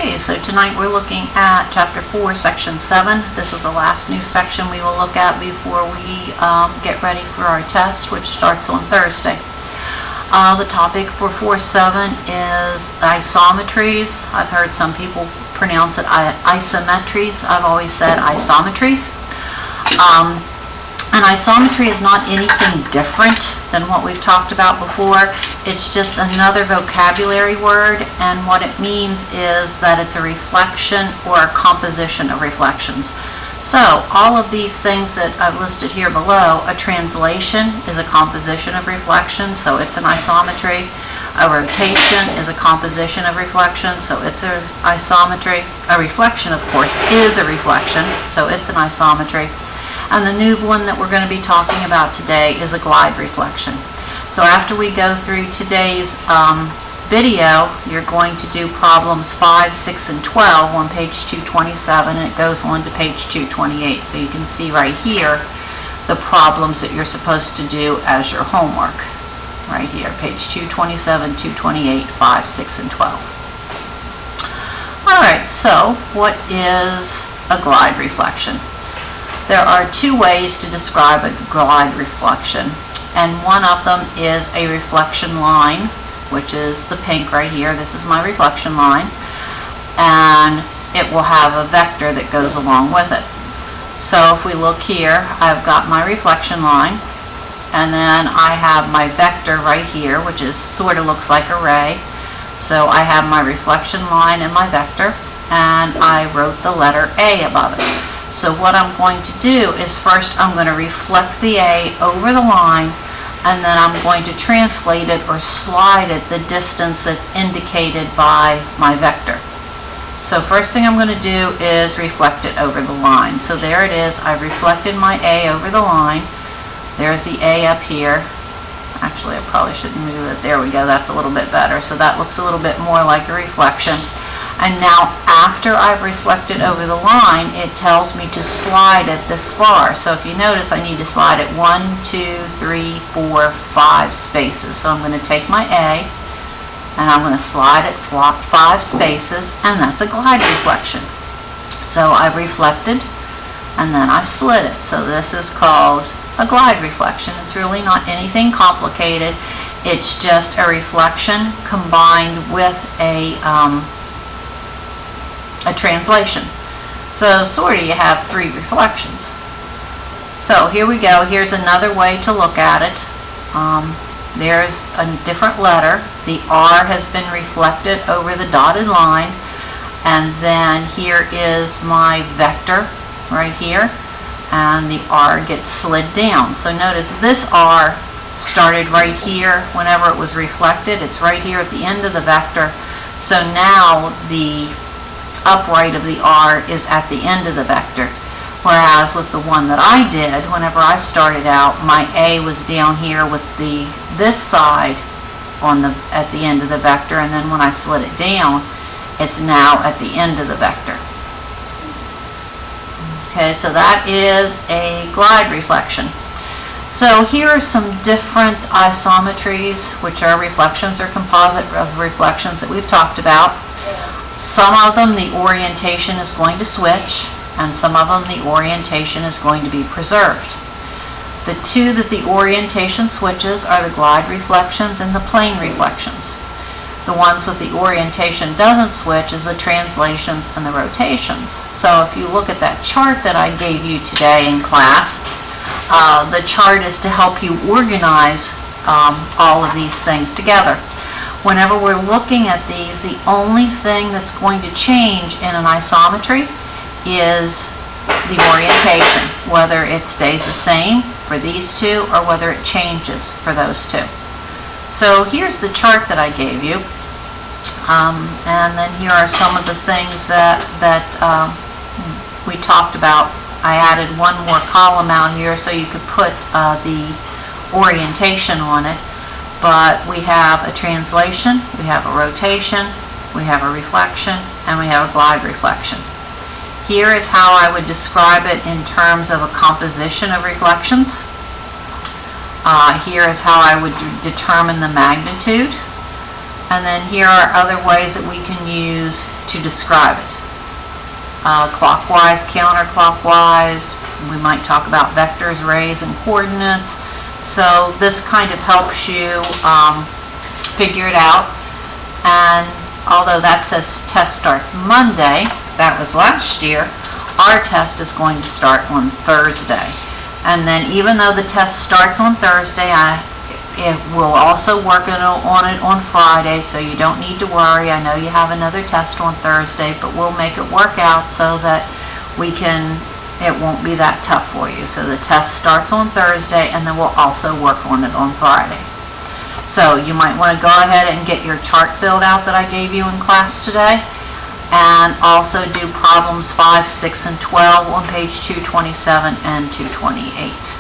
Okay, so tonight we're looking at Chapter 4, Section 7. This is the last new section we will look at before we get ready for our test, which starts on Thursday. The topic for 4.7 is isometries. I've heard some people pronounce it isometries. I've always said isometries. An isometry is not anything different than what we've talked about before. It's just another vocabulary word, and what it means is that it's a reflection or a composition of reflections. So all of these things that I've listed here below, a translation is a composition of reflection, so it's an isometry. A rotation is a composition of reflection, so it's an isometry. A reflection, of course, is a reflection, so it's an isometry. And the new one that we're going to be talking about today is a glide reflection. So after we go through today's video, you're going to do problems 5, 6, and 12 on page 227, and it goes on to page 228. So you can see right here the problems that you're supposed to do as your homework. Right here, page 227, 228, 5, 6, and 12. All right, so what is a glide reflection? There are two ways to describe a glide reflection, and one of them is a reflection line, which is the pink right here. This is my reflection line, and it will have a vector that goes along with it. So if we look here, I've got my reflection line, and then I have my vector right here, which is sort of looks like a ray. So I have my reflection line and my vector, and I wrote the letter A above it. So what I'm going to do is first I'm going to reflect the A over the line, and then I'm going to translate it or slide it the distance that's indicated by my vector. So first thing I'm going to do is reflect it over the line. So there it is. I've reflected my A over the line. There's the A up here. Actually, I probably shouldn't move it. There we go. That's a little bit better. So that looks a little bit more like a reflection. And now after I've reflected over the line, it tells me to slide it this far. So if you notice, I need to slide it 1, 2, 3, 4, 5 spaces. So I'm going to take my A, and I'm going to slide it 5 spaces, and that's a glide reflection. So I've reflected, and then I've slid it. So this is called a glide reflection. It's really not anything complicated. It's just a reflection combined with a translation. So sort of you have 3 reflections. So here we go. Here's another way to look at it. There's a different letter. The R has been reflected over the dotted line, and then here is my vector right here, and the R gets slid down. So notice this R started right here whenever it was reflected. It's right here at the end of the vector. So now the upright of the R is at the end of the vector, whereas with the one that I did, whenever I started out, my A was down here with this side at the end of the vector, and then when I slid it down, it's now at the end of the vector. Okay, so that is a glide reflection. So here are some different isometries, which are reflections or composite of reflections that we've talked about. Some of them, the orientation is going to switch, and some of them, the orientation is going to be preserved. The two that the orientation switches are the glide reflections and the plane reflections. The ones with the orientation doesn't switch is the translations and the rotations. So if you look at that chart that I gave you today in class, the chart is to help you organize all of these things together. Whenever we're looking at these, the only thing that's going to change in an isometry is the orientation, whether it stays the same for these two or whether it changes for those two. So here's the chart that I gave you, and then here are some of the things that we talked about. I added one more column out here so you could put the orientation on it. But we have a translation, we have a rotation, we have a reflection, and we have a glide reflection. Here is how I would describe it in terms of a composition of reflections. Here is how I would determine the magnitude. And then here are other ways that we can use to describe it. Clockwise, counterclockwise. We might talk about vectors, rays, and coordinates. So this kind of helps you figure it out. And although that says test starts Monday, that was last year, our test is going to start on Thursday. And then even though the test starts on Thursday, it will also work on it on Friday, so you don't need to worry. I know you have another test on Thursday, but we'll make it work out so that it won't be that tough for you. So the test starts on Thursday, and then we'll also work on it on Friday. So you might want to go ahead and get your chart filled out that I gave you in class today, and also do problems 5, 6, and 12 on page 227 and 228.